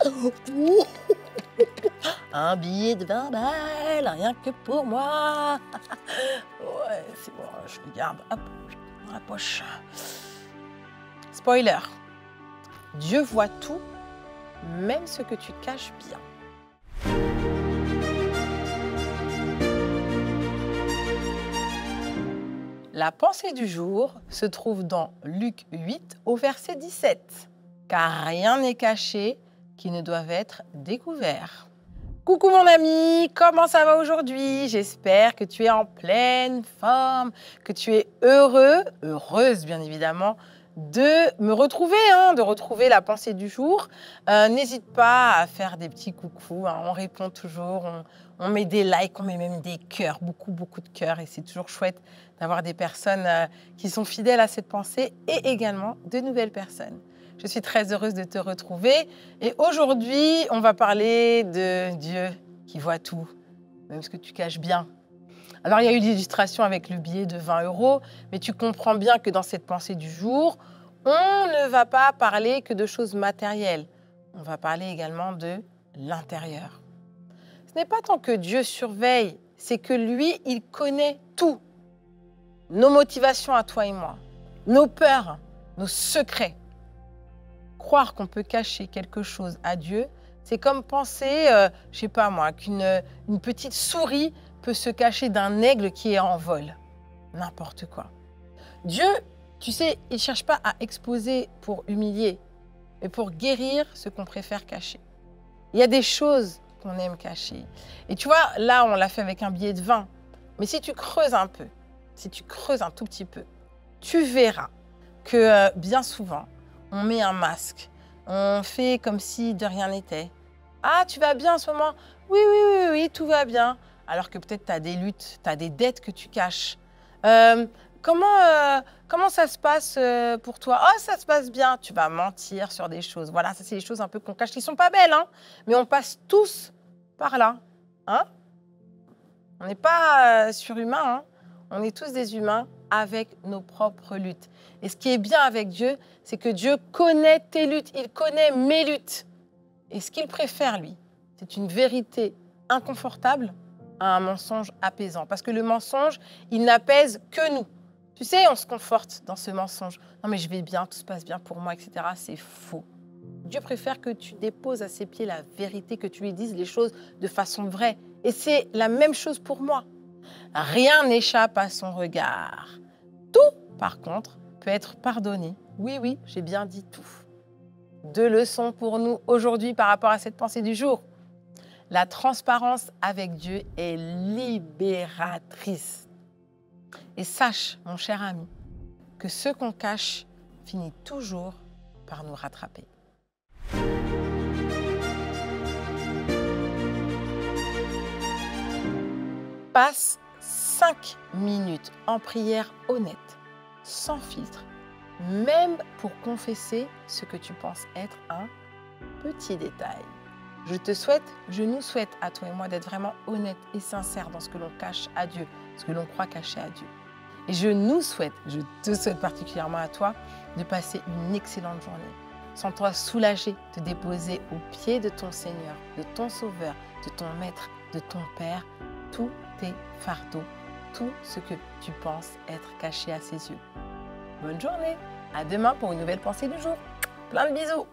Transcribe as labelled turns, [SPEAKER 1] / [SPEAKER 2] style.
[SPEAKER 1] Ouh. Un billet de 20 balles, rien que pour moi. Ouais, c'est bon, je le garde, hop, dans la poche. Spoiler, Dieu voit tout, même ce que tu caches bien. La pensée du jour se trouve dans Luc 8 au verset 17. Car rien n'est caché qui ne doive être découvert. Coucou mon ami, comment ça va aujourd'hui? J'espère que tu es en pleine forme, que tu es heureux, heureuse bien évidemment, de me retrouver, de retrouver la pensée du jour. N'hésite pas à faire des petits coucous, on répond toujours, on met des likes, on met même des cœurs, beaucoup de cœurs, et c'est toujours chouette d'avoir des personnes qui sont fidèles à cette pensée et également de nouvelles personnes. Je suis très heureuse de te retrouver et aujourd'hui, on va parler de Dieu qui voit tout, même ce que tu caches bien. Alors, il y a eu l'illustration avec le billet de 20 €, mais tu comprends bien que dans cette pensée du jour, on ne va pas parler que de choses matérielles. On va parler également de l'intérieur. Ce n'est pas tant que Dieu surveille, c'est que lui, il connaît tout. Nos motivations à toi et moi, nos peurs, nos secrets. Croire qu'on peut cacher quelque chose à Dieu, c'est comme penser, je sais pas moi, qu'une petite souris peut se cacher d'un aigle qui est en vol. N'importe quoi. Dieu, tu sais, il ne cherche pas à exposer pour humilier, mais pour guérir ce qu'on préfère cacher. Il y a des choses qu'on aime cacher. Et tu vois, là, on l'a fait avec un billet de 20. Mais si tu creuses un peu, si tu creuses un tout petit peu, tu verras que bien souvent, on met un masque, on fait comme si de rien n'était. Ah, tu vas bien en ce moment? Oui, oui, oui, oui, tout va bien. Alors que peut-être tu as des luttes, tu as des dettes que tu caches. Comment ça se passe pour toi? Oh, ça se passe bien. Tu vas mentir sur des choses. Voilà, ça, c'est des choses un peu qu'on cache qui ne sont pas belles, mais on passe tous par là. On n'est pas surhumains, on est tous des humains avec nos propres luttes. Et ce qui est bien avec Dieu, c'est que Dieu connaît tes luttes, il connaît mes luttes. Et ce qu'il préfère, lui, c'est une vérité inconfortable à un mensonge apaisant. Parce que le mensonge, il n'apaise que nous. Tu sais, on se conforte dans ce mensonge. Non mais je vais bien, tout se passe bien pour moi, etc. C'est faux. Dieu préfère que tu déposes à ses pieds la vérité, que tu lui dises les choses de façon vraie. Et c'est la même chose pour moi. Rien n'échappe à son regard. Tout, par contre, peut être pardonné. Oui, oui, j'ai bien dit tout. 2 leçons pour nous aujourd'hui par rapport à cette pensée du jour. La transparence avec Dieu est libératrice. Et sache, mon cher ami, que ce qu'on cache finit toujours par nous rattraper. Passe 5 minutes en prière honnête, sans filtre, même pour confesser ce que tu penses être un petit détail. Je nous souhaite à toi et moi d'être vraiment honnêtes et sincères dans ce que l'on cache à Dieu, ce que l'on croit cacher à Dieu. Et je te souhaite particulièrement à toi de passer une excellente journée. Sens-toi soulagé, te déposer aux pieds de ton Seigneur, de ton Sauveur, de ton Maître, de ton Père, tous tes fardeaux, tout ce que tu penses être caché à ses yeux. Bonne journée, à demain pour une nouvelle pensée du jour. Plein de bisous.